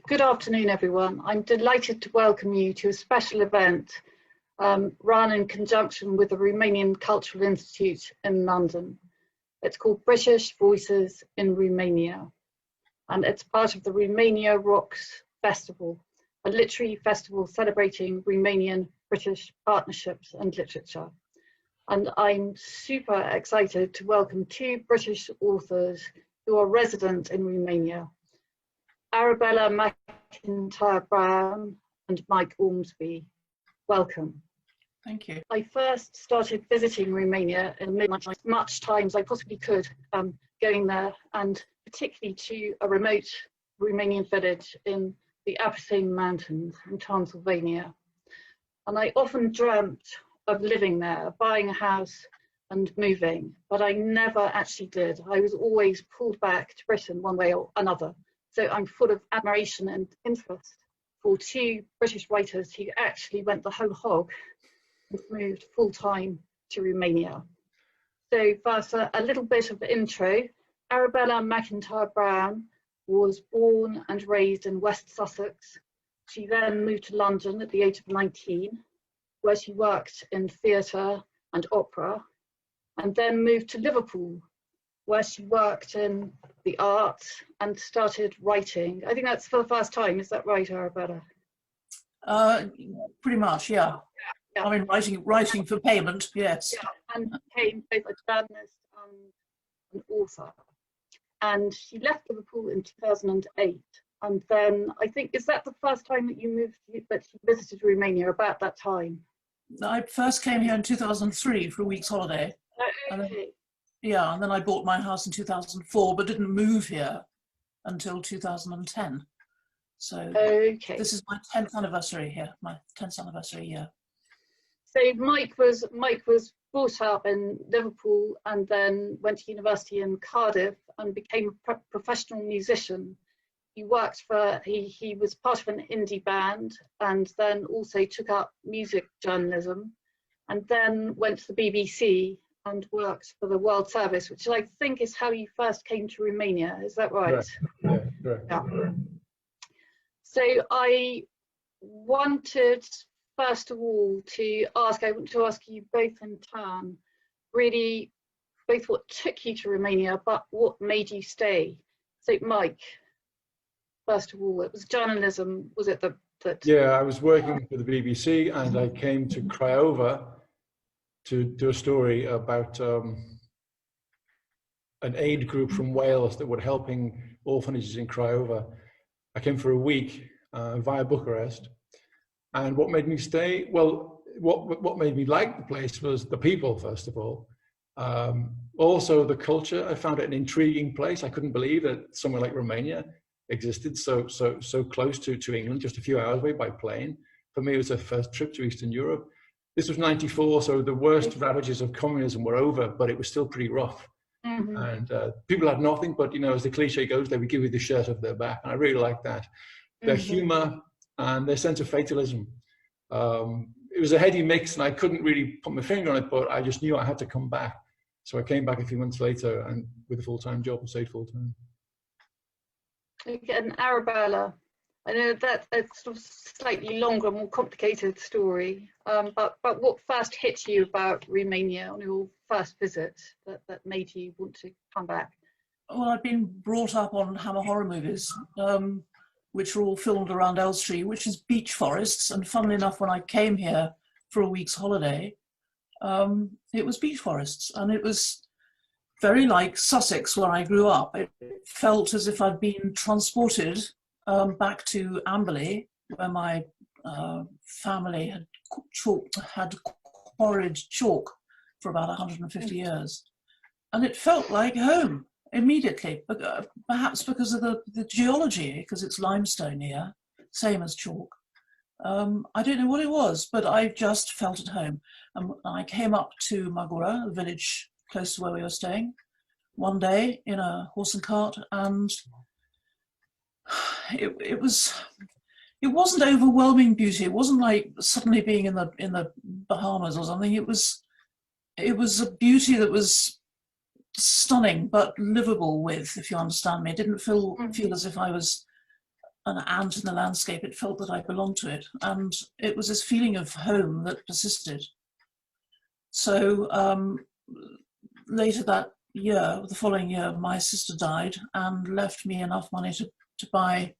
Good afternoon, everyone. I'm delighted to welcome you to a special event run in conjunction with the Romanian Cultural Institute in London. It's called British Voices in Romania, and it's part of the Romania Rocks Festival, a literary festival celebrating Romanian British partnerships and literature. And I'm super excited to welcome two British authors who are resident in Romania, Arabella McIntyre-Brown and Mike Ormsby. Welcome. Thank you. I first started visiting Romania in the mid-90s, much time as I possibly could, going there, and particularly to a remote Romanian village in the Apuseni Mountains in Transylvania. And I often dreamt of living there, buying a house and moving, but I never actually did. I was always pulled back to Britain one way or another. So I'm full of admiration and interest for two British writers who actually went the whole hog and moved full-time to Romania. So first, a little bit of intro. Arabella McIntyre-Brown was born and raised in West Sussex. She then moved to London at the age of 19, where she worked in theatre and opera, and then moved to Liverpool, where she worked in the arts and started writing. I think that's for the first time, is that right, Arabella? Pretty much, yeah. Yeah. I mean, writing for payment, yes. Yeah, and became both a journalist and an author. And she left Liverpool in 2008. And then I think, is that the first time that you visited Romania, about that time? I first came here in 2003 for a week's holiday. Okay. And then I bought my house in 2004, but didn't move here until 2010. So okay. This is my 10th anniversary here, my 10th anniversary year. So Mike was brought up in Liverpool and then went to university in Cardiff and became a professional musician. He worked he was part of an indie band and then also took up music journalism and then went to the BBC and worked for the World Service, which I think is how you first came to Romania. Is that right? Right. Yeah, right. Yeah. So I wanted, first of all, to ask you both in turn, really, both what took you to Romania, but what made you stay. So Mike, first of all, it was journalism, was it that? Yeah, I was working for the BBC and I came to Craiova to do a story about an aid group from Wales that were helping orphanages in Craiova. I came for a week via Bucharest. And what made me stay? Well, what made me like the place was the people, first of all. Also the culture. I found it an intriguing place. I couldn't believe that somewhere like Romania existed so close to England, just a few hours away by plane. For me, it was a first trip to Eastern Europe. This was 94, so the worst ravages of communism were over, but it was still pretty rough. Mm-hmm. And people had nothing, but as the cliche goes, they would give you the shirt off their back, and I really liked that. Their humor and their sense of fatalism. It was a heady mix, and I couldn't really put my finger on it, but I just knew I had to come back. So I came back a few months later and with a full-time job and stayed full-time. Okay, and Arabella, I know that's a sort of slightly longer, more complicated story, but what first hit you about Romania on your first visit that made you want to come back? Well, I'd been brought up on Hammer horror movies, which are all filmed around Elstree, which is beech forests. And funnily enough, when I came here for a week's holiday, it was beech forests. And it was very like Sussex, where I grew up. It felt as if I'd been transported back to Amberley, where my family had quarried chalk for about 150 years. And it felt like home immediately, perhaps because of the geology, because it's limestone here, same as chalk. I don't know what it was, but I just felt at home. And I came up to Magura, a village close to where we were staying, one day in a horse and cart, and it wasn't overwhelming beauty. It wasn't like suddenly being in the Bahamas or something. It was a beauty that was stunning but livable with, if you understand me. It didn't feel as if I was an ant in the landscape. It felt that I belonged to it. And it was this feeling of home that persisted. So later that year, the following year, my sister died and left me enough money to buy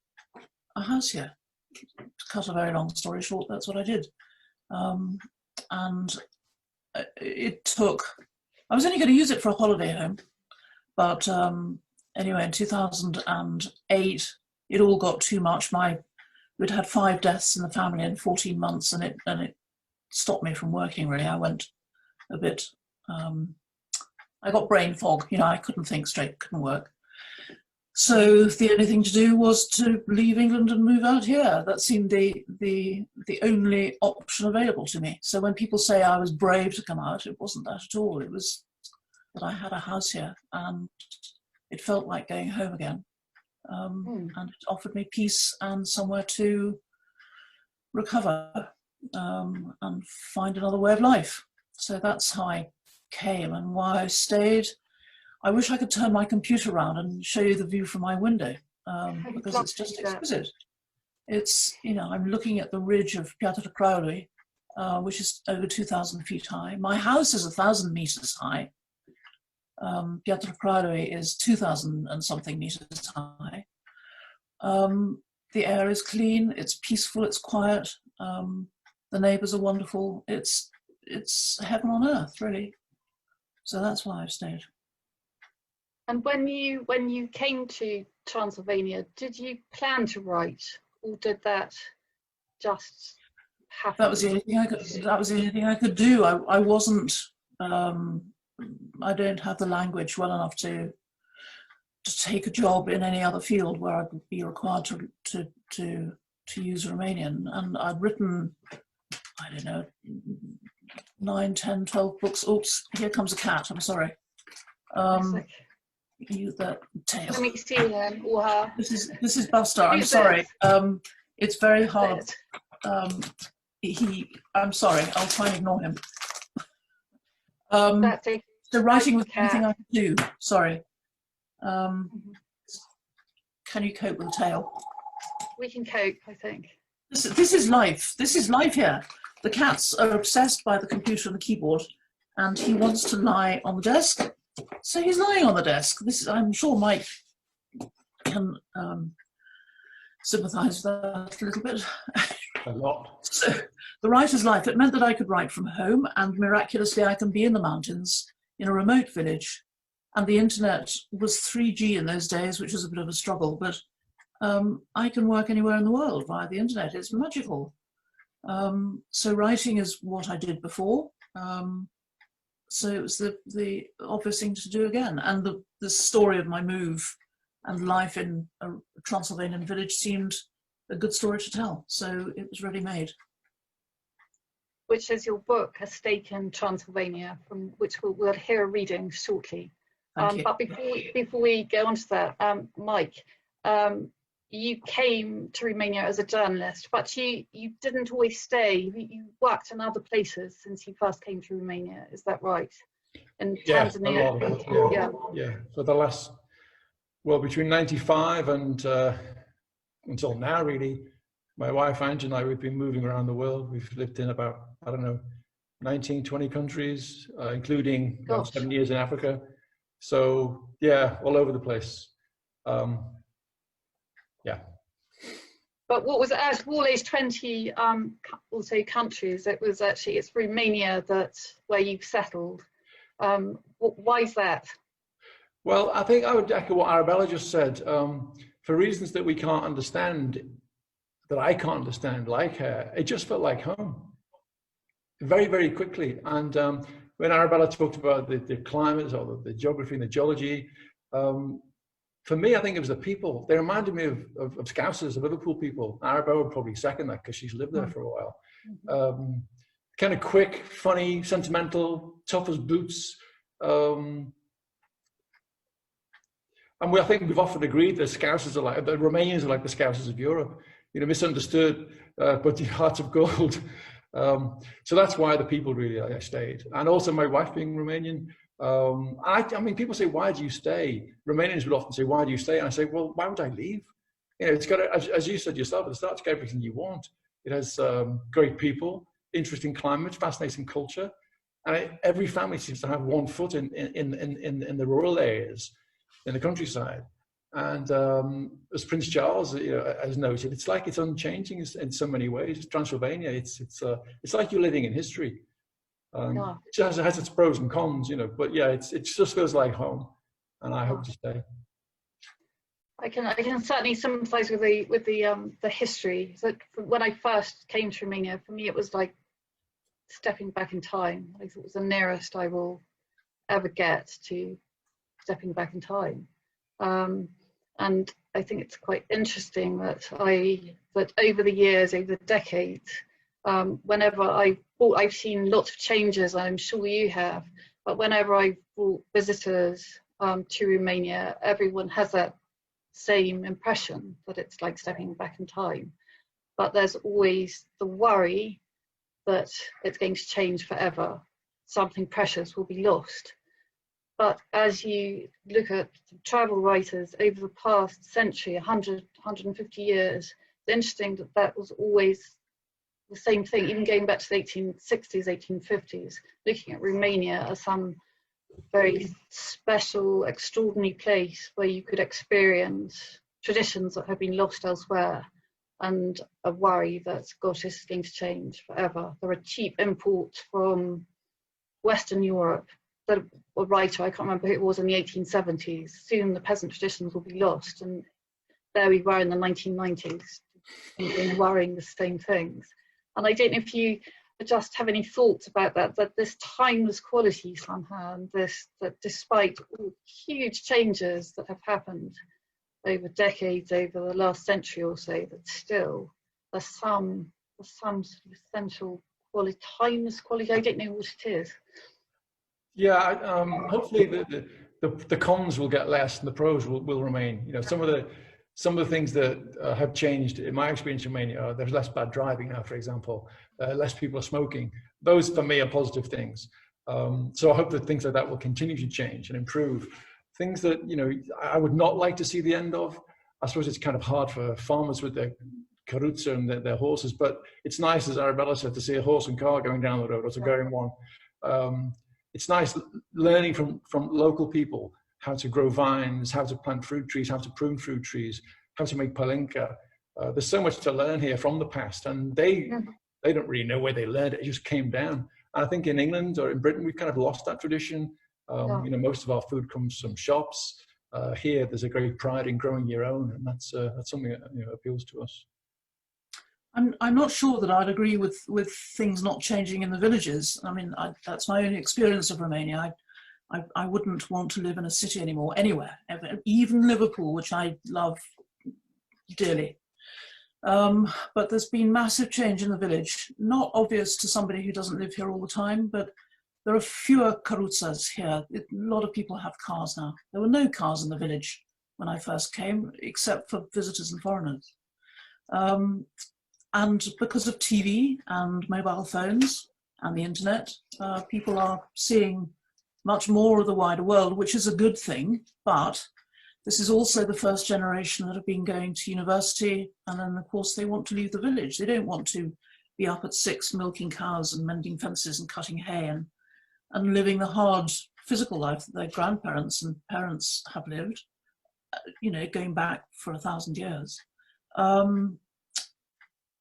a house here. To cut a very long story short, that's what I did. And it took, I was only going to use it for a holiday home, but anyway, in 2008, it all got too much. We'd had 5 deaths in the family in 14 months, and it stopped me from working, really. I went a bit, I got brain fog, I couldn't think straight, couldn't work. So the only thing to do was to leave England and move out here. That seemed the only option available to me. So when people say I was brave to come out, it wasn't that at all. It was that I had a house here and it felt like going home again. And it offered me peace and somewhere to recover and find another way of life. So that's how I came and why I stayed. I wish I could turn my computer around and show you the view from my window because it's just exquisite. It's, I'm looking at the ridge of Piatra Crowley, which is over 2,000 feet high. My house is 1,000 meters high. Piatra Crowley is 2,000 and something meters high. The air is clean, it's peaceful, it's quiet. The neighbors are wonderful. It's heaven on earth, really. So that's why I've stayed. And when you came to Transylvania, did you plan to write, or did that just happen? That was the only thing I could. That was the only thing I could do. I wasn't. I don't have the language well enough to take a job in any other field where I'd be required to use Romanian. And I'd written, I don't know, 9, 10, 12 books. Oops! Here comes a cat. I'm sorry. Use that tail. Let me see him or her. This is Buster. I'm sorry. It's very hard. I'm sorry. I'll try and ignore him. The writing was anything I could do. Sorry. Can you cope with the tail? We can cope, I think. This is life. This is life here. The cats are obsessed by the computer and the keyboard, and he wants to lie on the desk. So he's lying on the desk. I'm sure Mike can sympathise with that a little bit. A lot. So the writer's life, it meant that I could write from home, and miraculously I can be in the mountains in a remote village. And the internet was 3G in those days, which was a bit of a struggle, but I can work anywhere in the world via the internet. It's magical. So writing is what I did before. So it was the obvious thing to do again. And the story of my move and life in a Transylvanian village seemed a good story to tell. So it was ready made. Which is your book, A Stake in Transylvania, from which we'll hear a reading shortly. But before we go on to that, Mike, you came to Romania as a journalist, but you didn't always stay. You worked in other places since you first came to Romania. Is that right? In Tanzania. Yeah. For the last, between 95 and until now, really, my wife Angie and I, we've been moving around the world. We've lived in about, 19, 20 countries, including 7 years in Africa. So yeah, all over the place. Yeah. But what was it, out of all those 20 also countries, it's Romania where you've settled. Why is that? Well, I think I would echo what Arabella just said. For reasons that we can't understand, that I can't understand, like her, it just felt like home. Very, very quickly. And when Arabella talked about the climate or the geography and the geology, for me, I think it was the people. They reminded me of Scousers, of Liverpool people. Arabella would probably second that because she's lived there for a while. Kind of quick, funny, sentimental, tough as boots. And I think we've often agreed that Scousers are the Romanians are like the Scousers of Europe. Misunderstood, but the hearts of gold. So that's why the people really I stayed. And also my wife being Romanian. I mean, people say, why do you stay? Romanians would often say, why do you stay? And I say, well, why would I leave? You know, it's got, as you said yourself at the start, it's got everything you want. It has great people, interesting climate, fascinating culture, and every family seems to have one foot in the rural areas, in the countryside. And as Prince Charles, you know, has noted, it's like it's unchanging in so many ways. Transylvania, it's like you're living in history. Yeah. It has its pros and cons, you know, but yeah, it just feels like home, and I hope to stay. I can certainly sympathise with the history. So when I first came to Romania, for me it was like stepping back in time. I thought it was the nearest I will ever get to stepping back in time. And I think it's quite interesting that over the years, over the decades, whenever I've seen lots of changes, I'm sure you have, but whenever I've brought visitors to Romania, everyone has that same impression that it's like stepping back in time. But there's always the worry that it's going to change forever. Something precious will be lost. But as you look at travel writers over the past century, 100, 150 years, it's interesting that was always the same thing, even going back to the 1860s, 1850s, looking at Romania as some very special, extraordinary place where you could experience traditions that have been lost elsewhere, and a worry that, gosh, this is going to change forever. There are cheap imports from Western Europe. That a writer, I can't remember who it was, in the 1870s, soon the peasant traditions will be lost. And there we were in the 1990s, worrying the same things. And I don't know if you just have any thoughts about that this timeless quality somehow, and that despite all huge changes that have happened over decades, over the last century or so, that still there's some sort of essential quality, timeless quality. I don't know what it is. Yeah, hopefully the cons will get less and the pros will remain. You know, some of the things that have changed in my experience in Romania, there's less bad driving now, for example, less people are smoking. Those for me are positive things. So I hope that things like that will continue to change and improve. Things that, you know, I would not like to see the end of. I suppose it's kind of hard for farmers with their caruzza and their horses, but it's nice, as Arabella said, to see a horse and car going down the road, or to going one. It's nice learning from local people how to grow vines, how to plant fruit trees, how to prune fruit trees, how to make palinka. There's so much to learn here from the past, and they don't really know where they learned it. It just came down. And I think in England or in Britain, we've kind of lost that tradition. You know, most of our food comes from shops. Here, there's a great pride in growing your own, and that's something that, you know, appeals to us. I'm not sure that I'd agree with things not changing in the villages. I mean, that's my only experience of Romania. I wouldn't want to live in a city anymore, anywhere, even Liverpool, which I love dearly. But there's been massive change in the village, not obvious to somebody who doesn't live here all the time, but there are fewer caruzzas here. A lot of people have cars now. There were no cars in the village when I first came, except for visitors and foreigners. And because of TV and mobile phones and the internet, people are seeing much more of the wider world, which is a good thing. But this is also the first generation that have been going to university, and then of course they want to leave the village. They don't want to be up at 6 milking cows and mending fences and cutting hay and living the hard physical life that their grandparents and parents have lived, you know, going back for 1,000 years.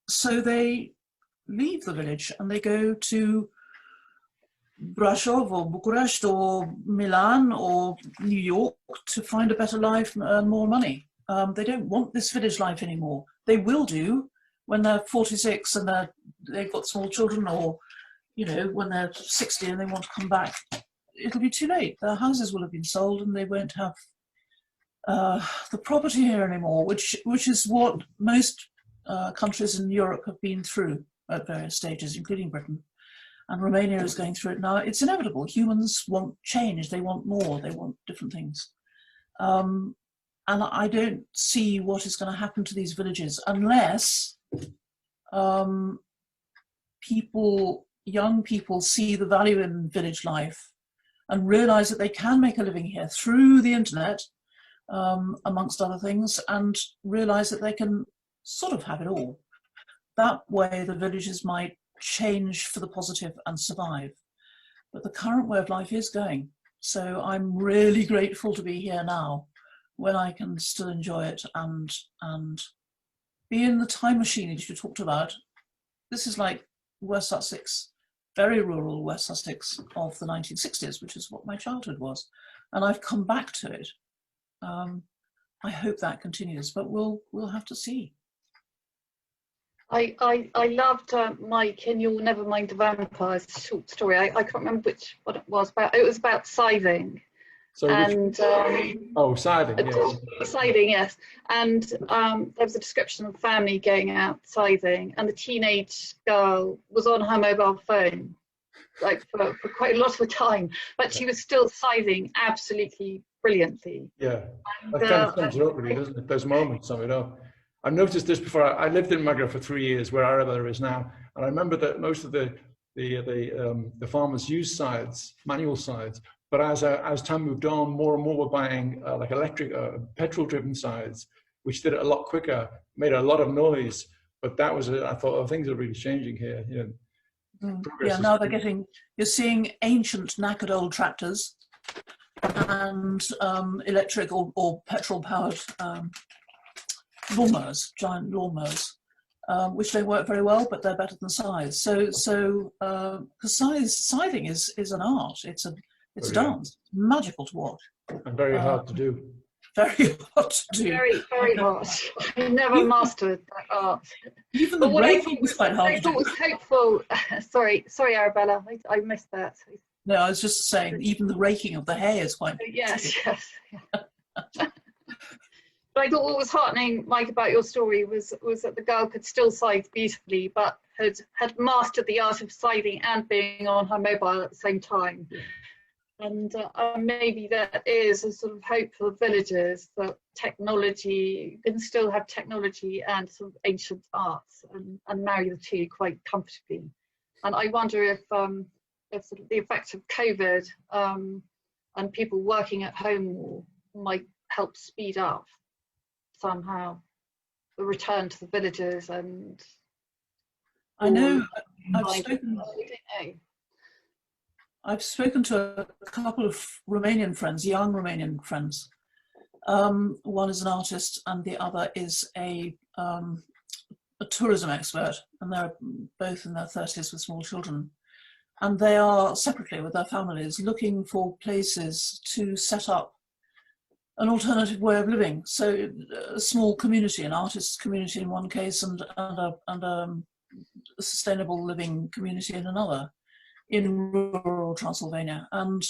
So they leave the village and they go to Brasov or Bucharest or Milan or New York to find a better life and earn more money. They don't want this village life anymore. They will do when they're 46 and they've got small children, or, you know, when they're 60 and they want to come back. It'll be too late. Their houses will have been sold and they won't have the property here anymore, which is what most countries in Europe have been through at various stages, including Britain. And Romania is going through it now. It's inevitable. Humans want change. They want more. They want different things. And I don't see what is going to happen to these villages unless young people see the value in village life and realize that they can make a living here through the internet, amongst other things, and realise that they can sort of have it all. That way the villages might change for the positive and survive. But the current way of life is going. So I'm really grateful to be here now when I can still enjoy it and be in the time machine that you talked about. This is like West Sussex, very rural West Sussex of the 1960s, which is what my childhood was. And I've come back to it. I hope that continues, but we'll have to see. I loved Mike in your Never Mind the Vampires short story. I can't remember what it was about. It was about scything. So and scything, yes. Scything, yes. And there was a description of a family going out scything, and the teenage girl was on her mobile phone, like for quite a lot of the time, but she was still scything absolutely brilliantly. Yeah, that kind of sums it up, really, doesn't it? Those moments sum it up. I've noticed this before. I lived in Magra for 3 years, wherever there is now, and I remember that most of the farmers used scythes, manual scythes. But as time moved on, more and more were buying like electric, petrol-driven scythes, which did it a lot quicker, made a lot of noise. But that was, I thought, oh, things are really changing here. You know, yeah, now you're seeing ancient knackered old tractors and electric or petrol-powered lawnmowers, giant lawnmowers, which don't work very well, but they're better than scythes. So because scything is an art. It's a dance, magical to watch. And very hard to do. Very hard to do. Very, very hard. I never mastered that art. Even the raking was quite hard to do. I thought was hopeful. Sorry, Arabella, I missed that. No, I was just saying, even the raking of the hay is quite. Yes. But I thought what was heartening, Mike, about your story was that the girl could still scythe beautifully, but had mastered the art of scything and being on her mobile at the same time. Yeah. And maybe that is a sort of hope for villagers, that technology, you can still have technology and sort of ancient arts and marry the two quite comfortably. And I wonder if sort of the effects of COVID and people working at home more might help speed up somehow the return to the villages. And I know I've spoken to a couple of Romanian friends, young Romanian friends. One is an artist and the other is a tourism expert, and they're both in their 30s with small children. And they are separately with their families looking for places to set up an alternative way of living. So a small community, an artist's community in one case, and a sustainable living community in another, in rural Transylvania. And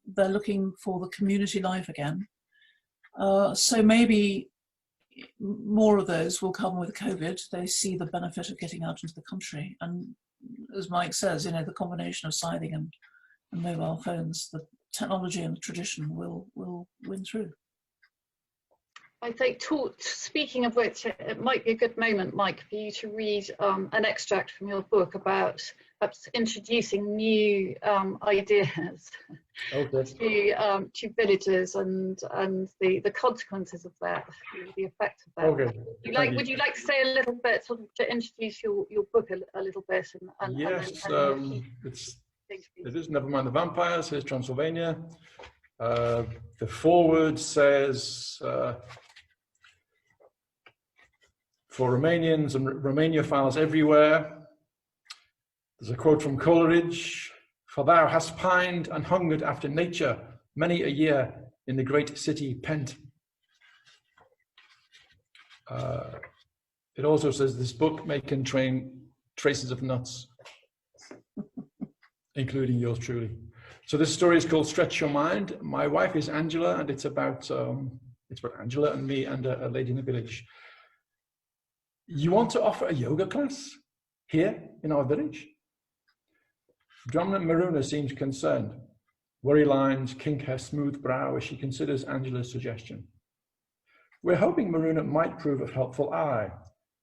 they're looking for the community life again. So maybe more of those will come with COVID. They see the benefit of getting out into the country. And as Mike says, you know, the combination of scything and mobile phones, the technology and the tradition will win through. I think, speaking of which, it might be a good moment, Mike, for you to read an extract from your book about perhaps introducing new ideas to villagers and the consequences of that, the effect of that. Okay. Would you like to say a little bit, sort of, to introduce your book a little bit? Yes, it is Never Mind the Vampires. Here's Transylvania. The foreword says, for Romanians and Romaniophiles everywhere, there's a quote from Coleridge: "For thou hast pined and hungered after nature many a year in the great city pent." It also says this book may contain traces of nuts, including yours truly. So this story is called Stretch Your Mind. My wife is Angela, and it's about Angela and me and a lady in the village. You want to offer a yoga class here in our village? Dominant Maruna seems concerned. Worry lines kink her smooth brow as she considers Angela's suggestion. We're hoping Maruna might prove a helpful ally,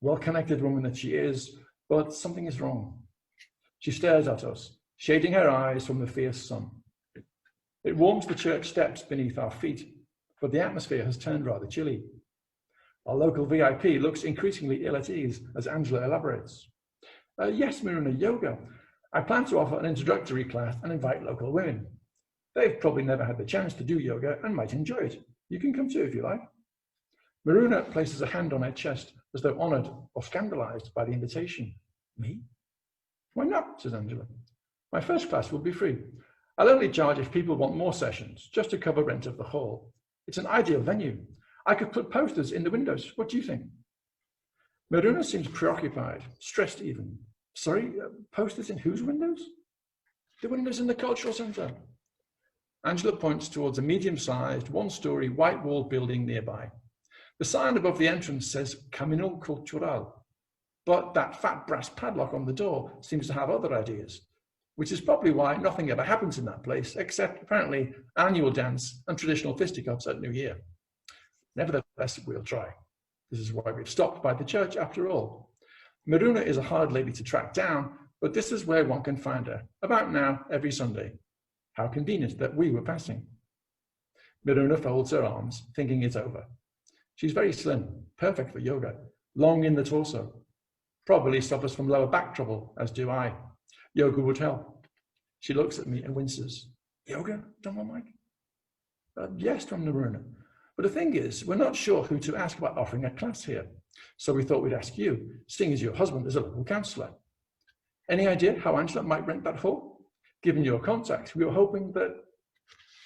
well-connected woman that she is, but something is wrong. She stares at us, shading her eyes from the fierce sun. It warms the church steps beneath our feet. but the atmosphere has turned rather chilly. Our local VIP looks increasingly ill at ease as Angela elaborates. Yes, Maruna, yoga. I plan to offer an introductory class and invite local women. They've probably never had the chance to do yoga and might enjoy it. You can come too if you like. Maruna places a hand on her chest as though honoured or scandalised by the invitation. Me? Why not, says Angela. My first class will be free. I'll only charge if people want more sessions, just to cover rent of the hall. It's an ideal venue. I could put posters in the windows. What do you think? Maruna seems preoccupied, stressed even. Sorry, posters in whose windows? The windows in the cultural centre. Angela points towards a medium-sized, one-storey, white-walled building nearby. The sign above the entrance says Caminul Cultural, but that fat brass padlock on the door seems to have other ideas, which is probably why nothing ever happens in that place, except apparently annual dance and traditional fisticuffs at New Year. Nevertheless, we'll try. This is why we've stopped by the church after all. Maruna is a hard lady to track down, but this is where one can find her, about now, every Sunday. How convenient that we were passing. Maruna folds her arms, thinking it over. She's very slim, perfect for yoga, long in the torso. Probably suffers from lower back trouble, as do I. Yoga would help. She looks at me and winces. Yoga, Don Mike? Yes, Don Maruna. But the thing is, we're not sure who to ask about offering a class here. So we thought we'd ask you, seeing as your husband is a local counsellor. Any idea how Angela might rent that hall? Given your contact, we were hoping that...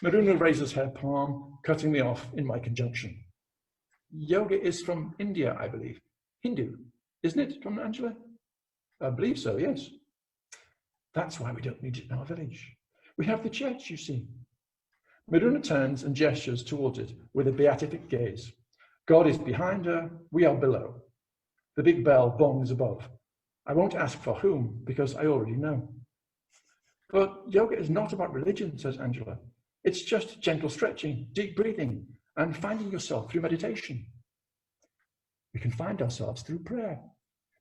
Maruna raises her palm, cutting me off in my conjunction. Yoga is from India, I believe. Hindu, isn't it, Don Angela? I believe so, yes. That's why we don't need it in our village. We have the church, you see. Maruna turns and gestures towards it with a beatific gaze. God is behind her, we are below. The big bell bongs above. I won't ask for whom, because I already know. But yoga is not about religion, says Angela. It's just gentle stretching, deep breathing, and finding yourself through meditation. We can find ourselves through prayer.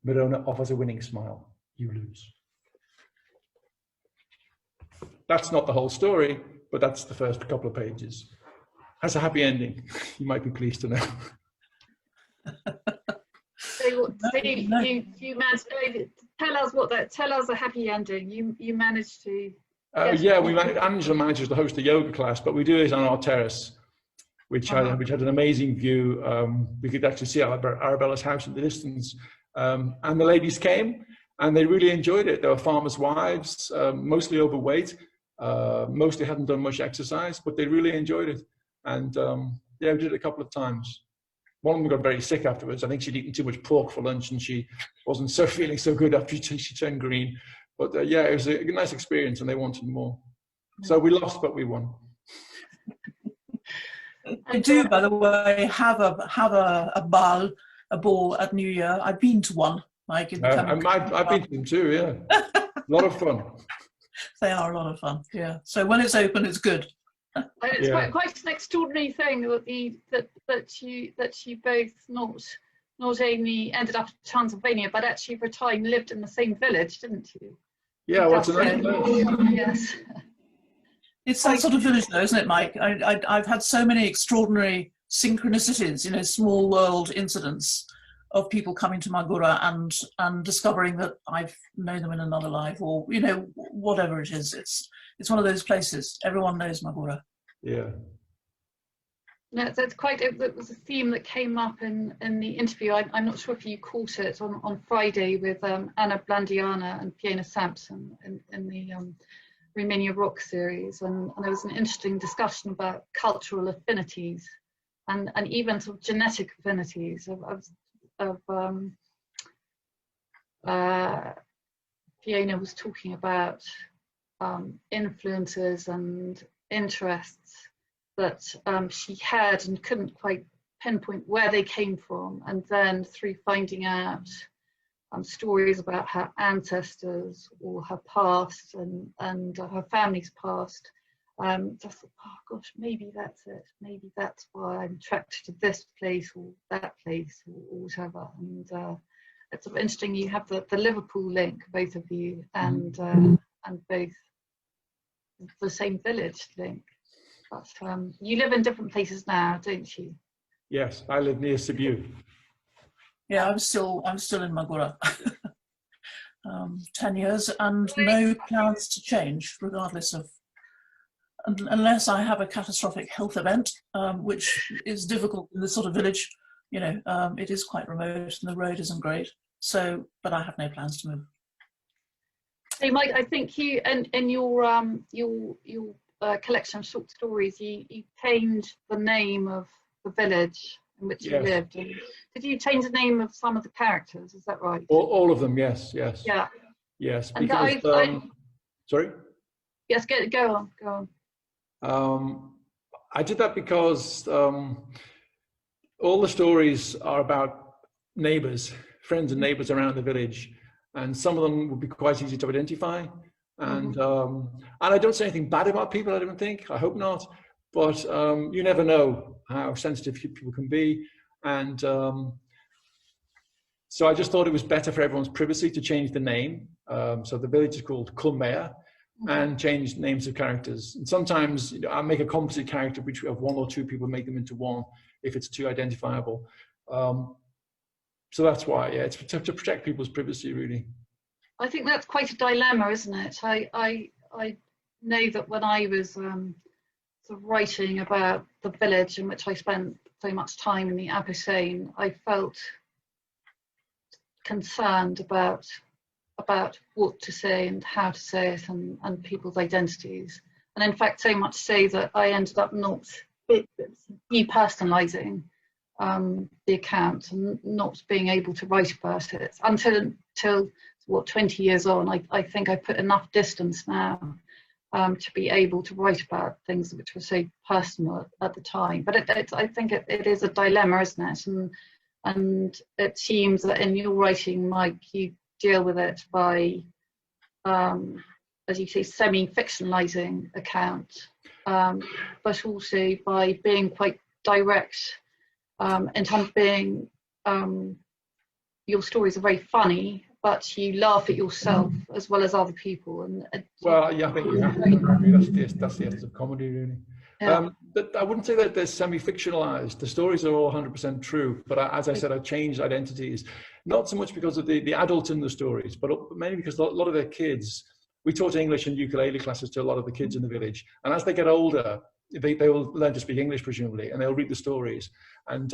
Maruna offers a winning smile. You lose. That's not the whole story, but that's the first couple of pages. Has a happy ending. You might be pleased to know. So you managed to tell us a happy ending. You managed to. Yeah, Angela manages to host a yoga class, but we do it on our terrace, which had an amazing view. We could actually see Arabella's house in the distance, and the ladies came and they really enjoyed it. They were farmers' wives, mostly overweight. Mostly hadn't done much exercise, but they really enjoyed it. And yeah, we did it a couple of times. One of them got very sick afterwards. I think she'd eaten too much pork for lunch and she wasn't feeling so good after she turned green. But yeah, it was a nice experience and they wanted more. So we lost, but we won. I do, by the way, have a ball at New Year. I've been to one. I've been to them too, yeah. A lot of fun. They are a lot of fun, yeah. So when it's open, it's good. And it's quite an extraordinary thing that you both not only ended up in Transylvania, but actually for a time lived in the same village, didn't you? Yeah, what's the Yes. It's that sort of village, though, isn't it, Mike? I've had so many extraordinary synchronicities, small world incidents of people coming to Magura and discovering that I've known them in another life, or whatever it is. It's one of those places. Everyone knows Magura. Yeah. No, it was a theme that came up in the interview. I'm not sure if you caught it on Friday with Anna Blandiana and Piena Sampson in the Romania Rock series, and there was an interesting discussion about cultural affinities and even sort of genetic affinities of Fiona was talking about influences and interests that she had and couldn't quite pinpoint where they came from, and then through finding out stories about her ancestors or her past and her family's past, just thought, oh gosh, maybe that's it. Maybe that's why I'm attracted to this place or that place or whatever. And it's sort of interesting. You have the Liverpool link, both of you, and both the same village link. But you live in different places now, don't you? Yes, I live near Sibiu. Yeah, I'm still in Magura. 10 years and no plans to change, regardless of, unless I have a catastrophic health event, which is difficult in this sort of village. You know, it is quite remote and the road isn't great. So, but I have no plans to move. Hey, Mike, I think you and in your collection of short stories, you changed the name of the village in which you Yes. lived. And did you change the name of some of the characters? Is that right? All of them, yes, yes. Yeah. Yes, And because, sorry? Yes, go on. I did that because all the stories are about neighbors, friends and neighbors around the village, and some of them would be quite easy to identify. And I don't say anything bad about people, I don't think, I hope not, but you never know how sensitive people can be. And so I just thought it was better for everyone's privacy to change the name. So the village is called Kulmea, and change names of characters. And sometimes, you know, I make a composite character, which of one or two people, make them into one if it's too identifiable. So that's why, yeah, it's to protect people's privacy, really. I think that's quite a dilemma, isn't it? I know that when I was sort of writing about the village in which I spent so much time in the Abu Sain, I felt concerned about what to say and how to say it, and people's identities. And in fact, so much so that I ended up not depersonalizing the account and not being able to write about it until what, 20 years on. I think I put enough distance now to be able to write about things which were so personal at the time. But I think it is a dilemma, isn't it? And it seems that in your writing, Mike, you deal with it by, as you say, semi-fictionalizing account, but also by being quite direct in terms of being, your stories are very funny, but you laugh at yourself as well as other people. And well, yeah, I think you have to. I mean, that's the essence of comedy, really. Yeah. I wouldn't say that they're semi-fictionalized. The stories are all 100% true, but as I said, I changed identities, not so much because of the adults in the stories, but mainly because a lot of their kids, we taught English and ukulele classes to a lot of the kids in the village. And as they get older, they will learn to speak English, presumably, and they'll read the stories. And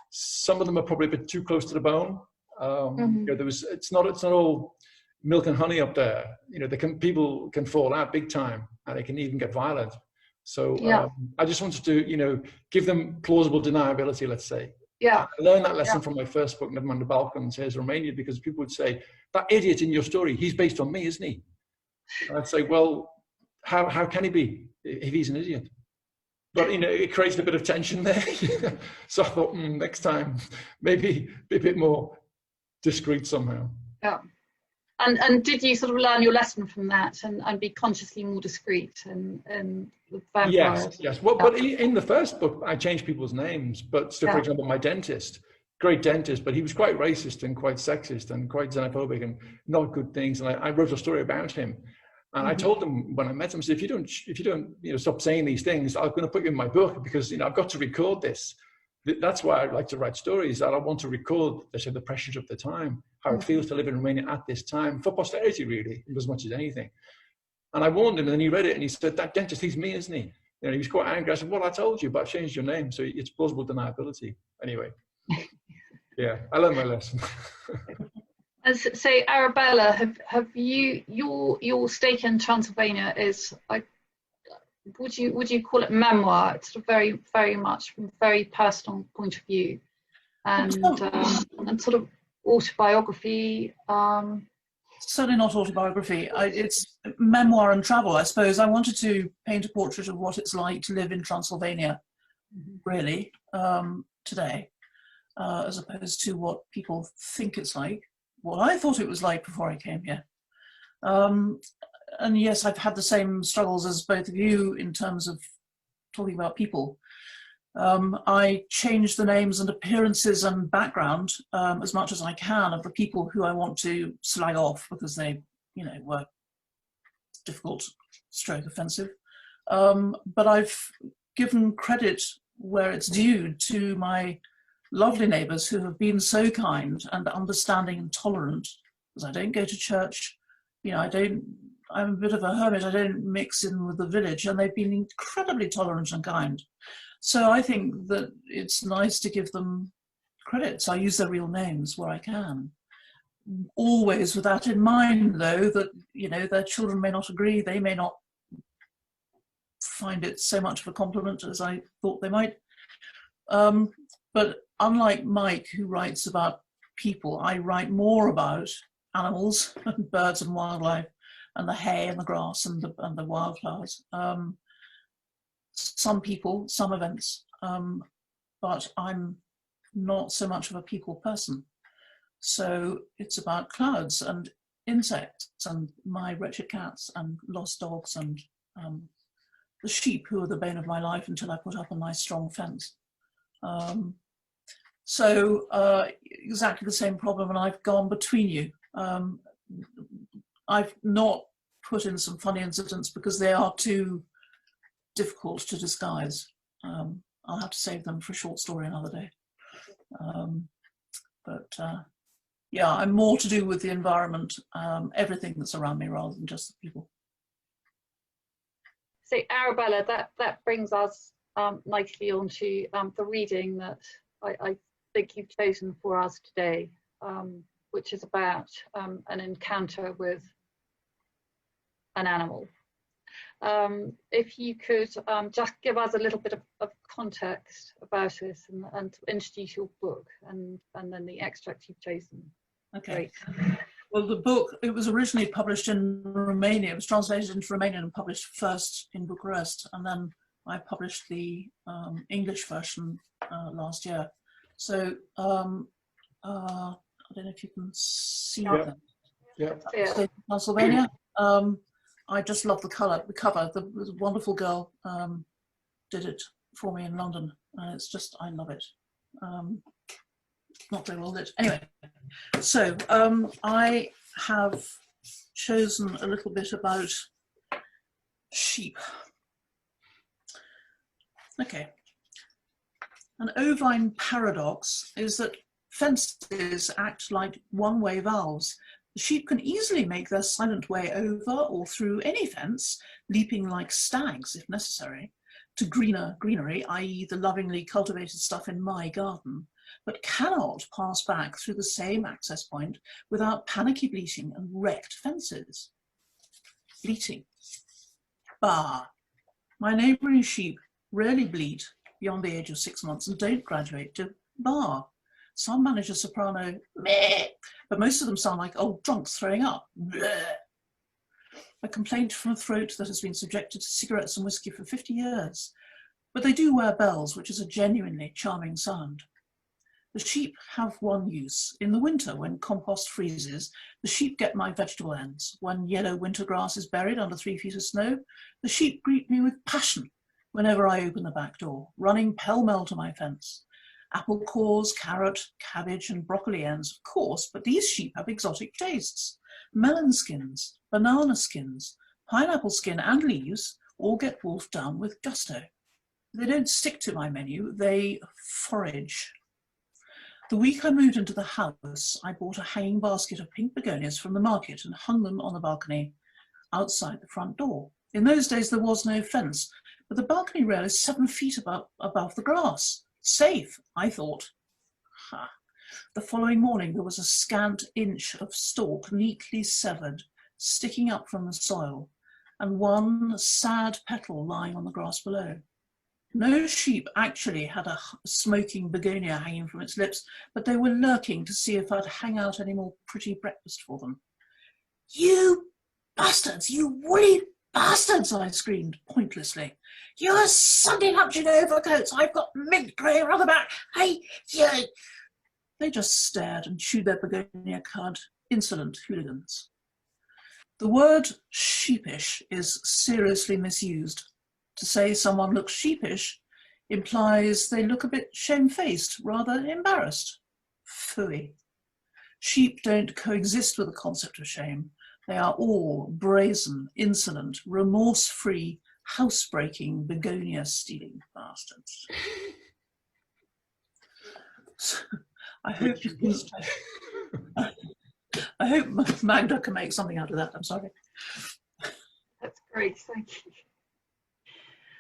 some of them are probably a bit too close to the bone. You know, it's not all milk and honey up there. You know, people can fall out big time, and they can even get violent. So I just wanted to, you know, give them plausible deniability, let's say. Yeah. I learned that lesson from my first book, Never Mind the Balkans, Here's Romania, because people would say, that idiot in your story, he's based on me, isn't he? And I'd say, well, how can he be if he's an idiot? But, you know, it creates a bit of tension there. So I thought, next time, maybe be a bit more discreet somehow. Yeah. And did you sort of learn your lesson from that and be consciously more discreet and with vampires? Yes. Well, but in the first book, I changed people's names. But so, for example, my dentist, great dentist, but he was quite racist and quite sexist and quite xenophobic and not good things. And I wrote a story about him. And I told him when I met him, I said, if you don't, you know, stop saying these things, I'm going to put you in my book because, you know, I've got to record this. That's why I like to write stories, that I want to record the pressures of the time, how it feels to live in Romania at this time, for posterity, really, as much as anything. And I warned him, and then he read it, and he said, that dentist, he's me, isn't he? You know, he was quite angry. I said, well, I told you, but I've changed your name, so it's plausible deniability. Anyway, yeah, I learned my lesson. As say, Arabella, have you your stake in Transylvania is, would you call it memoir? It's sort of very much from a very personal point of view, and sort of autobiography. Certainly not autobiography. It's memoir and travel, I suppose. I wanted to paint a portrait of what it's like to live in Transylvania, really, today, as opposed to what people think it's like, what I thought it was like before I came here. And yes, I've had the same struggles as both of you in terms of talking about people. I change the names and appearances and background as much as I can of the people who I want to slag off because they, you know, were difficult, stroke offensive. But I've given credit where it's due to my lovely neighbours who have been so kind and understanding and tolerant, because I don't go to church, you know, I'm a bit of a hermit, I don't mix in with the village, and they've been incredibly tolerant and kind. So I think that it's nice to give them credit. So I use their real names where I can. Always with that in mind, though, that, you know, their children may not agree, they may not find it so much of a compliment as I thought they might. But unlike Mike, who writes about people, I write more about animals and birds and wildlife and the hay and the grass and the wildflowers. Some people, some events, but I'm not so much of a people person. So it's about clouds and insects and my wretched cats and lost dogs and the sheep, who are the bane of my life until I put up a nice strong fence. Exactly the same problem, and I've gone between you. I've not put in some funny incidents because they are too difficult to disguise. I'll have to save them for a short story another day. Yeah, I'm more to do with the environment, everything that's around me, rather than just the people. So Arabella, that brings us nicely onto the reading that I think you've chosen for us today, which is about an encounter with an animal. If you could just give us a little bit of context about this and introduce your book and then the extract you've chosen. Okay. Great. Well, the book, it was originally published in Romania. It was translated into Romanian and published first in Bucharest, and then I published the English version last year. So I don't know if you can see that. Yeah. So, Pennsylvania. I just love the cover. The wonderful girl did it for me in London, and it's just, I love it. Not very well lit. Anyway, so I have chosen a little bit about sheep. Okay. An ovine paradox is that fences act like one-way valves. The sheep can easily make their silent way over or through any fence, leaping like stags if necessary, to greenery, i.e. the lovingly cultivated stuff in my garden, but cannot pass back through the same access point without panicky bleating and wrecked fences. Bleating. Bah! My neighbouring sheep rarely bleat beyond the age of 6 months and don't graduate to bah. Some manage a soprano meh, but most of them sound like old drunks throwing up. Bleh. A complaint from a throat that has been subjected to cigarettes and whiskey for 50 years. But they do wear bells, which is a genuinely charming sound. The sheep have one use. In the winter, when compost freezes, the sheep get my vegetable ends. When yellow winter grass is buried under 3 feet of snow, the sheep greet me with passion whenever I open the back door, running pell-mell to my fence. Apple cores, carrot, cabbage and broccoli ends, of course, but these sheep have exotic tastes. Melon skins, banana skins, pineapple skin and leaves all get wolfed down with gusto. They don't stick to my menu, they forage. The week I moved into the house, I bought a hanging basket of pink begonias from the market and hung them on the balcony outside the front door. In those days, there was no fence, but the balcony rail is 7 feet above the grass. Safe, I thought. Ha. The following morning, there was a scant inch of stalk neatly severed, sticking up from the soil, and one sad petal lying on the grass below. No sheep actually had a smoking begonia hanging from its lips, but they were lurking to see if I'd hang out any more pretty breakfast for them. You bastards, you woolly bastards, I screamed pointlessly. You're Sunday luncheon overcoats, I've got mint grey on the back. Hey, you. They just stared and chewed their begonia cud, insolent hooligans. The word sheepish is seriously misused. To say someone looks sheepish implies they look a bit shamefaced, rather embarrassed. Phooey. Sheep don't coexist with the concept of shame. They are all brazen, insolent, remorse-free, housebreaking, begonia-stealing bastards. So, I hope I hope Magda can make something out of that. I'm sorry. That's great, thank you.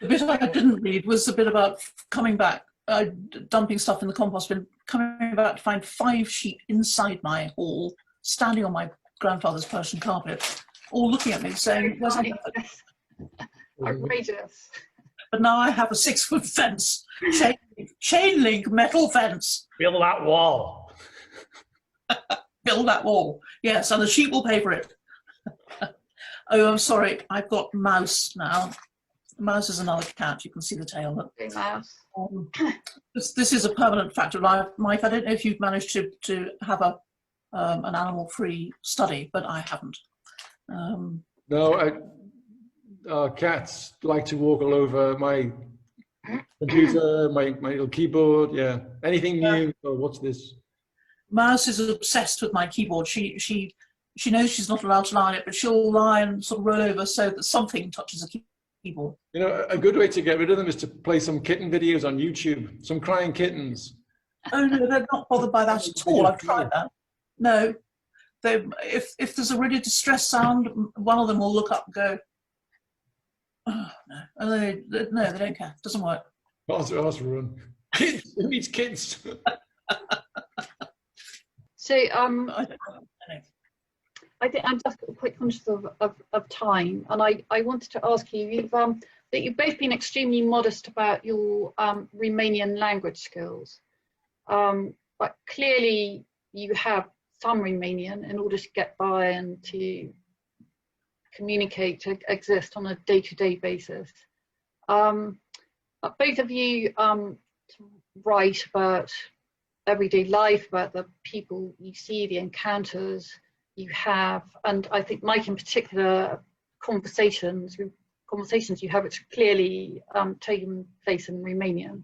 The bit I didn't read was the bit about coming back, dumping stuff in the compost bin, coming back to find 5 sheep inside my hall, standing on my grandfather's Persian carpet, all looking at me saying, "Where's that?" Outrageous. But now I have a 6-foot fence, chain link metal fence. Build that wall. Build that wall. Yes, and the sheep will pay for it. Oh, I'm sorry. I've got Mouse now. Mouse is another cat. You can see the tail. Okay, Mouse. This is a permanent fact of life. Mike, I don't know if you've managed to have an animal-free study, but I haven't. No, cats like to walk all over my computer, my little keyboard. Yeah, anything new. Oh, what's this? Mouse is obsessed with my keyboard. She knows she's not allowed to lie on it, but she'll lie and sort of roll over so that something touches the keyboard. You know, a good way to get rid of them is to play some kitten videos on YouTube. Some crying kittens. Oh no, they're not bothered by that at all. I've tried that. No, if there's a really distressed sound, one of them will look up and go, "Oh no," and they don't care. It doesn't work. Ask run. Kids, it needs kids. So I don't know. I think I'm just quite conscious of time, and I wanted to ask you, that you've both been extremely modest about your Romanian language skills, but clearly you have some Romanian in order to get by and to communicate, to exist on a day-to-day basis. But both of you write about everyday life, about the people you see, the encounters you have, and I think Mike in particular, conversations you have which clearly taken place in Romanian.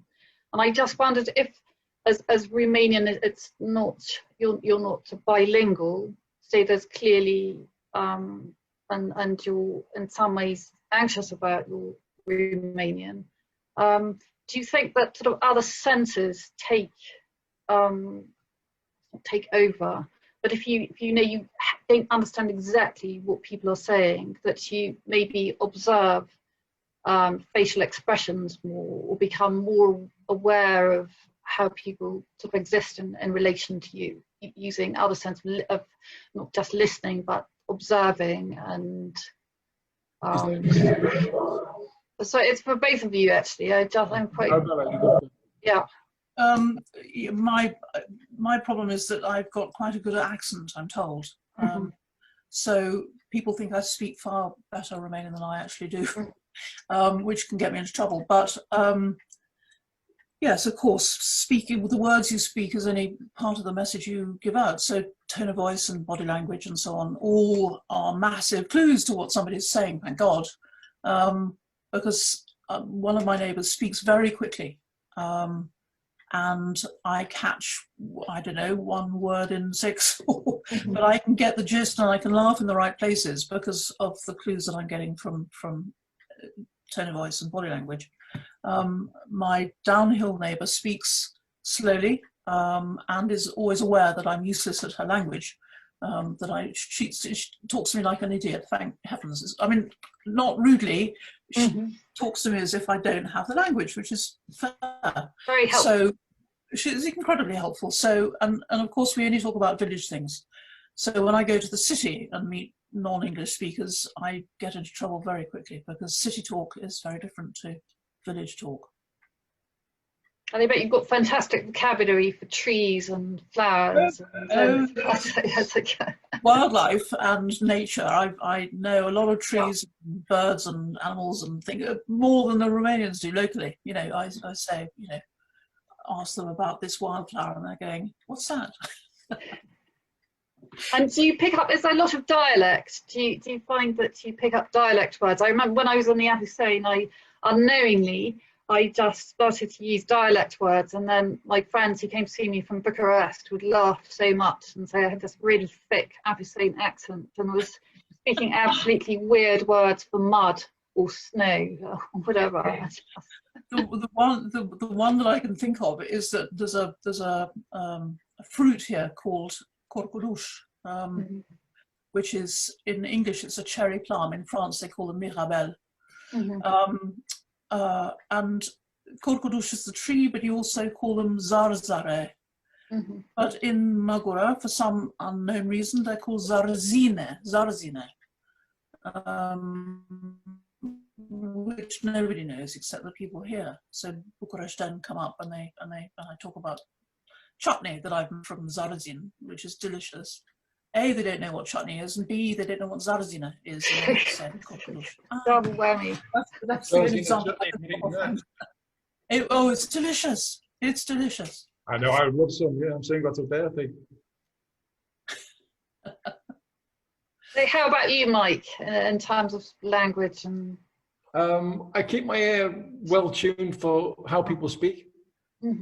And I just wondered if, as Romanian, it's not, you're not bilingual, so there's clearly and you're in some ways anxious about your Romanian. Do you think that sort of other senses take over? But if you know you don't understand exactly what people are saying, that you maybe observe facial expressions more, or become more aware of how people sort of exist in relation to you, using other senses of not just listening but observing and. So it's for both of you actually. I'm quite. Yeah. My problem is that I've got quite a good accent, I'm told. So people think I speak far better Romanian than I actually do, which can get me into trouble. But yes, of course, speaking with the words you speak is only part of the message you give out. So tone of voice and body language and so on all are massive clues to what somebody's saying, thank God. Because one of my neighbours speaks very quickly. And I catch, I don't know, one word in 6, but I can get the gist and I can laugh in the right places because of the clues that I'm getting from tone of voice and body language. My downhill neighbour speaks slowly and is always aware that I'm useless at her language. She talks to me like an idiot, thank heavens. I mean, not rudely, she talks to me as if I don't have the language, which is fair. Very helpful. So she's incredibly helpful. So, and of course we only talk about village things. So when I go to the city and meet non-English speakers, I get into trouble very quickly because city talk is very different to village talk. And I bet you've got fantastic vocabulary for trees and flowers. Wildlife and nature. I know a lot of trees, and birds and animals and things more than the Romanians do locally. You know, I say, you know, ask them about this wildflower and they're going, what's that? And do you pick up, is there a lot of dialect? Do you find that you pick up dialect words? I remember when I was on the Abu I unknowingly, I just started to use dialect words, and then my friends who came to see me from Bucharest would laugh so much and say I had this really thick Abu accent, and I was speaking absolutely weird words for mud, or snow or whatever. The one that I can think of is that there's a fruit here called corcoduche, which is, in English it's a cherry plum. In France they call them mirabelle. And corcoduche is the tree, but you also call them zarzare. But in Magura, for some unknown reason, they're called zarzine, which nobody knows except the people here. So Bucharest then come up and I talk about chutney that I've made from zarzin, which is delicious. A, they don't know what chutney is, and B, they don't know what zarzina is. And they said double whammy. That's the only example I can think of. Oh, it's delicious. It's delicious. I know, I would love some. Yeah, I'm saying that's up there, I think. So how about you, Mike, in terms of language? And I keep my ear well tuned for how people speak,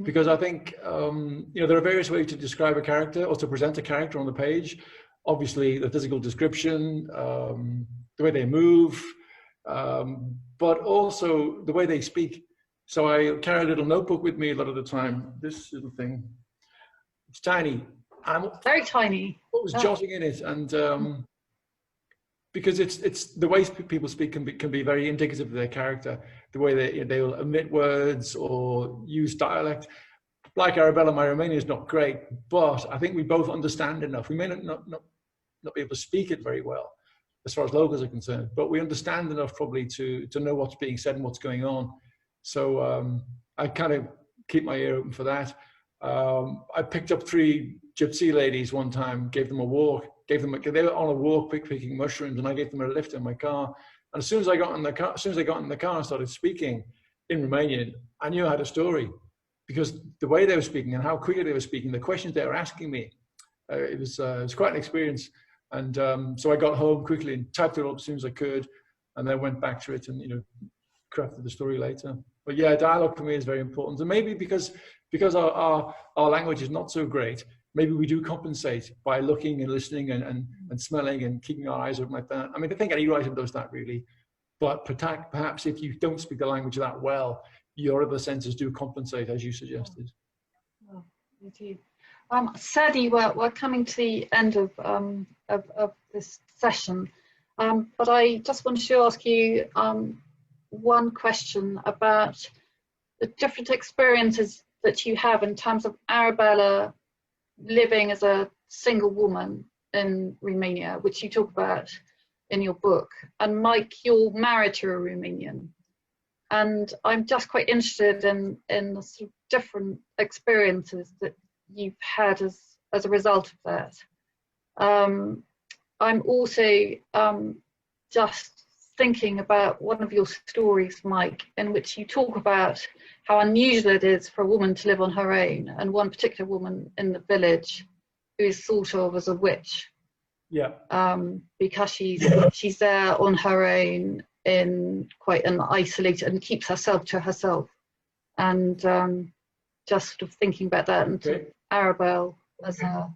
because I think there are various ways to describe a character or to present a character on the page. Obviously, the physical description, the way they move, but also the way they speak. So I carry a little notebook with me a lot of the time. This little thing, it's tiny. I'm very tiny. Always jotting in it, and because it's the way people speak can be very indicative of their character. The way they will omit words or use dialect. Like Arabella, my Romanian is not great, but I think we both understand enough. We may not be able to speak it very well, as far as locals are concerned, but we understand enough probably to know what's being said and what's going on. So I kind of keep my ear open for that. I picked up 3 gypsy ladies one time, gave them a walk, they were on a walk picking mushrooms, and I gave them a lift in my car. And as soon as I got in the car, and started speaking in Romanian, I knew I had a story, because the way they were speaking and how quickly they were speaking, the questions they were asking me, it was quite an experience. And so I got home quickly and typed it up as soon as I could, and then went back to it and crafted the story later. But yeah, dialogue for me is very important, and maybe because our language is not so great, maybe we do compensate by looking and listening and smelling and keeping our eyes open like that. I mean, I think any writer does that really, but perhaps if you don't speak the language that well, your other senses do compensate, as you suggested. Oh, indeed. Sadly, we're coming to the end of this session, but I just wanted to ask you one question about the different experiences that you have in terms of Arabella living as a single woman in Romania, which you talk about in your book, and Mike, you're married to a Romanian, and I'm just quite interested in the sort of different experiences that you've had as a result of that. I'm also just thinking about one of your stories, Mike, in which you talk about how unusual it is for a woman to live on her own, and one particular woman in the village who is thought of as a witch. Yeah. Because she's there on her own in quite an isolated, and keeps herself to herself. And just sort of thinking about that, and Arabelle as a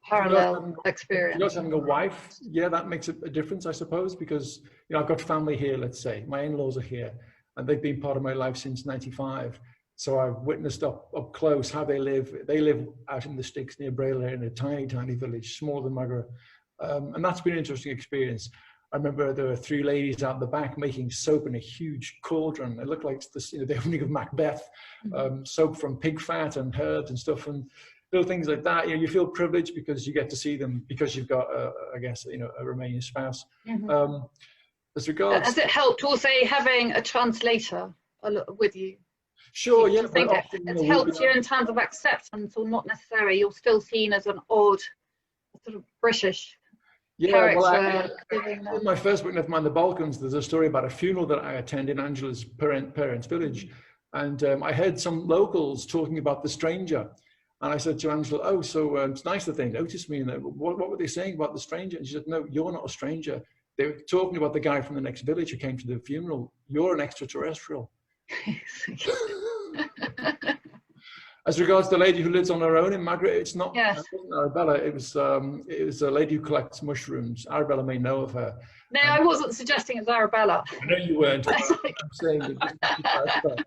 parallel experience. Just having a wife, yeah, that makes a difference, I suppose, because I've got family here. Let's say my in-laws are here, and they've been part of my life since '95. So I've witnessed up close how they live. They live out in the sticks near Braille in a tiny village, smaller than Magura, and that's been an interesting experience. I remember there were 3 ladies out the back making soap in a huge cauldron. It looked like the opening of Macbeth, soap from pig fat and herbs and stuff, and little things like that. You feel privileged because you get to see them, because you've got, I guess, a Romanian spouse. As regards, has it helped also having a translator with you? Sure, yeah. Do you think it's helped you in terms of acceptance, or not necessarily? You're still seen as an odd, sort of British. Yeah, well, in my first book, Never Mind the Balkans, there's a story about a funeral that I attended in Angela's parents' village. And I heard some locals talking about the stranger. And I said to Angela, oh, so it's nice that they noticed me. And what were they saying about the stranger? And she said, no, you're not a stranger. They were talking about the guy from the next village who came to the funeral. You're an extraterrestrial. As regards the lady who lives on her own in Madrid, it's not. Yes. It wasn't Arabella. It was a lady who collects mushrooms. Arabella may know of her. No, And I wasn't suggesting it's Arabella. I know you weren't. But It's like- I'm saying that just to clarify.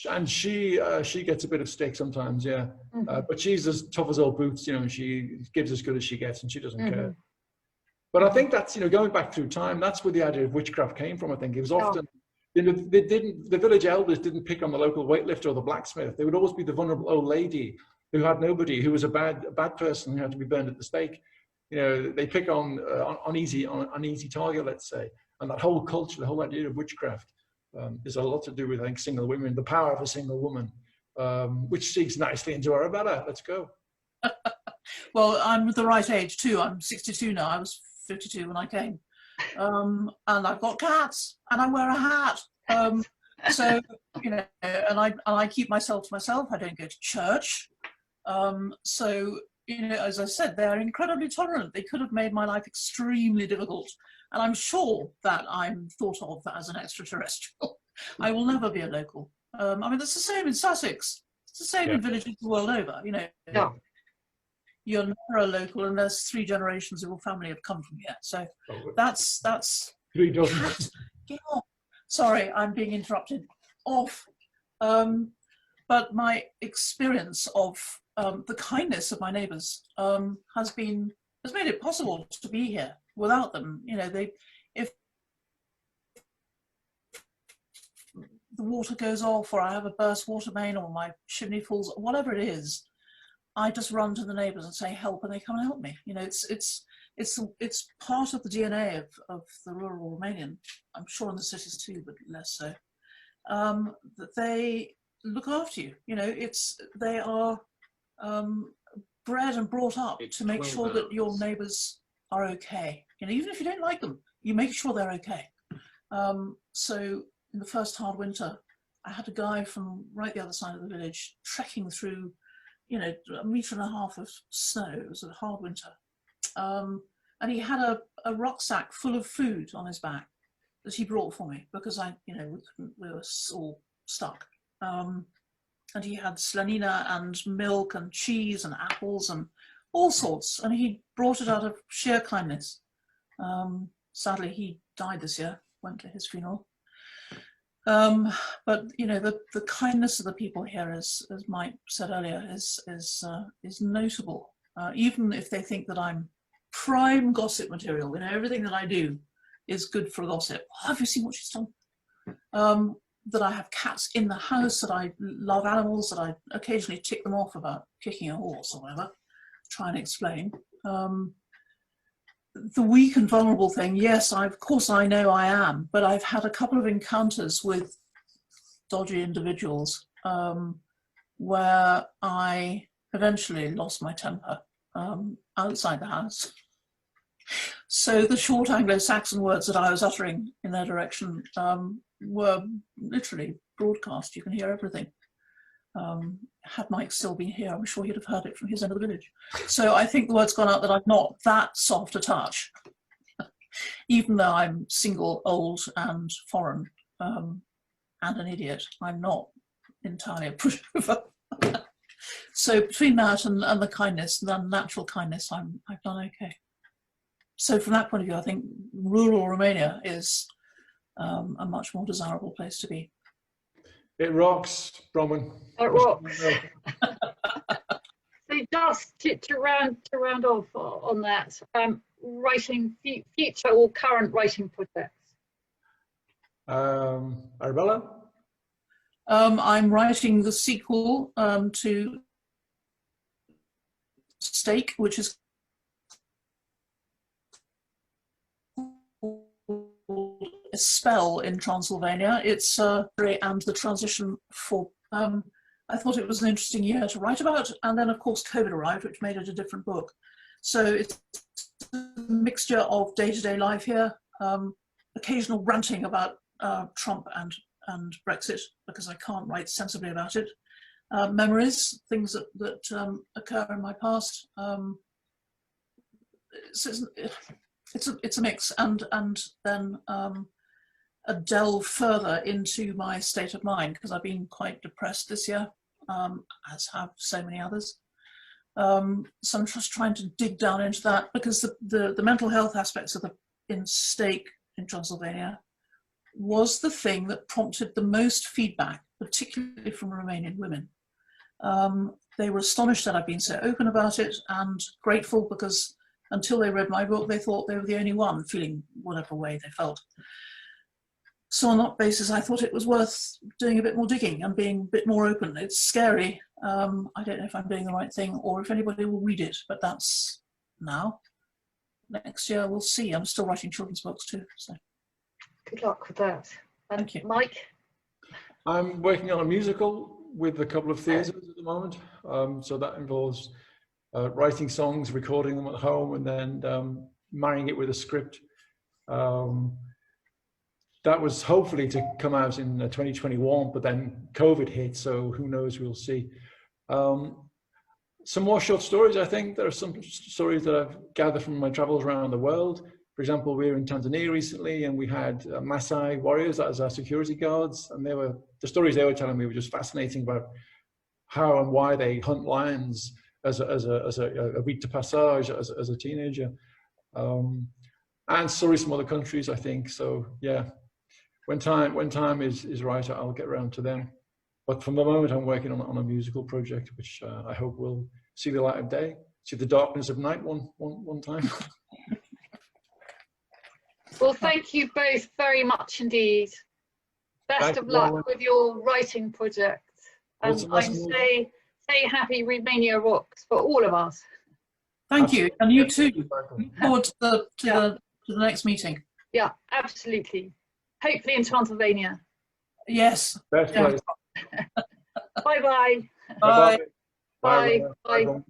And she gets a bit of stick sometimes, yeah. But she's as tough as old boots, you know. And she gives as good as she gets, and she doesn't care. But I think that's, you know, going back through time, that's where the idea of witchcraft came from. I think it was often, you know, the village elders didn't pick on the local weightlifter or the blacksmith. They would always be the vulnerable old lady who had nobody, who was a bad person who had to be burned at the stake. You know, they pick on an easy target, let's say. And that whole culture, the whole idea of witchcraft, is a lot to do with, I think, single women, the power of a single woman, which segues nicely into Arabella. Let's go. Well, I'm the right age too. I'm 62 now. I was 52 when I came. And I've got cats and I wear a hat. So, you know, and I keep myself to myself. I don't go to church. So, you know, as I said, they are incredibly tolerant. They could have made my life extremely difficult. And I'm sure that I'm thought of as an extraterrestrial. I will never be a local. I mean, it's the same in Sussex. It's the same in villages the world over, you know. Yeah. You're never a local unless 3 generations of your family have come from here. So that's 3 dozen. Get off. Sorry, I'm being interrupted. Off. But my experience of the kindness of my neighbours has made it possible to be here. Without them, you know, if the water goes off, or I have a burst water main, or my chimney falls, whatever it is, I just run to the neighbours and say help, and they come and help me. You know, it's part of the DNA of the rural Romanian. I'm sure in the cities too, but less so. That they look after you. You know, they are bred and brought up to make sure that your neighbours are okay. You know, even if you don't like them, you make sure they're okay. So in the first hard winter, I had a guy from right the other side of the village trekking through, you know, 1.5 meters of snow. It was a hard winter. And he had a rucksack full of food on his back that he brought for me because we were all stuck. And he had slanina and milk and cheese and apples and all sorts. And he brought it out of sheer kindness. Sadly, he died this year, went to his funeral. But you know, the kindness of the people here, as Mike said earlier, is notable. Even if they think that I'm prime gossip material, you know, everything that I do is good for gossip. Oh, have you seen what she's done? That I have cats in the house, that I love animals, that I occasionally tick them off about kicking a horse or whatever. Try and explain. The weak and vulnerable thing, yes, of course I know I am, but I've had a couple of encounters with dodgy individuals where I eventually lost my temper outside the house. So the short Anglo-Saxon words that I was uttering in their direction were literally broadcast. You can hear everything. Had Mike still been here, I'm sure he'd have heard it from his end of the village. So I think the word's gone out that I'm not that soft a touch, even though I'm single, old and foreign and an idiot. I'm not entirely a pushover. So between that and the kindness, the natural kindness, I've done okay. So from that point of view, I think rural Romania is a much more desirable place to be. It rocks, Bronwyn. It rocks. So just to round off on that, writing future or current writing projects. Arabella? I'm writing the sequel to Stake, which is a spell in Transylvania. It's and the transition for I thought it was an interesting year to write about, and then of course COVID arrived, which made it a different book. So it's a mixture of day-to-day life here, occasional ranting about Trump and Brexit, because I can't write sensibly about it, memories, things that occur in my past. So it's a mix, and then delve further into my state of mind, because I've been quite depressed this year, as have so many others. So I'm just trying to dig down into that, because the mental health aspects of the in stake in Transylvania was the thing that prompted the most feedback, particularly from Romanian women. They were astonished that I'd been so open about it, and grateful, because until they read my book, they thought they were the only one feeling whatever way they felt. So on that basis, I thought it was worth doing a bit more digging and being a bit more open. It's scary. I don't know if I'm doing the right thing or if anybody will read it, but that's now. Next year, we'll see. I'm still writing children's books too. So. Good luck with that. And Thank you. Mike? I'm working on a musical with a couple of theatres at the moment. So that involves writing songs, recording them at home, and then marrying it with a script. That was hopefully to come out in 2021, but then COVID hit, so who knows, we'll see. Some more short stories, I think. There are some stories that I've gathered from my travels around the world. For example, we were in Tanzania recently, and we had Maasai warriors as our security guards, and the stories they were telling me were just fascinating about how and why they hunt lions as a rite de passage as a teenager. And stories from other countries, I think. So yeah, when time is right, I'll get around to them. But from the moment, I'm working on a musical project, which I hope will see the light of day, see the darkness of night one time. Well, thank you both very much indeed. Best of luck with your writing project. And I say happy Romania rocks for all of us. Thank you, and you too. Look forward to the next meeting. Yeah, absolutely. Hopefully in Transylvania. Yes. Best place. Bye-bye. Bye. Bye. Bye. Bye.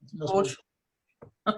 Bye.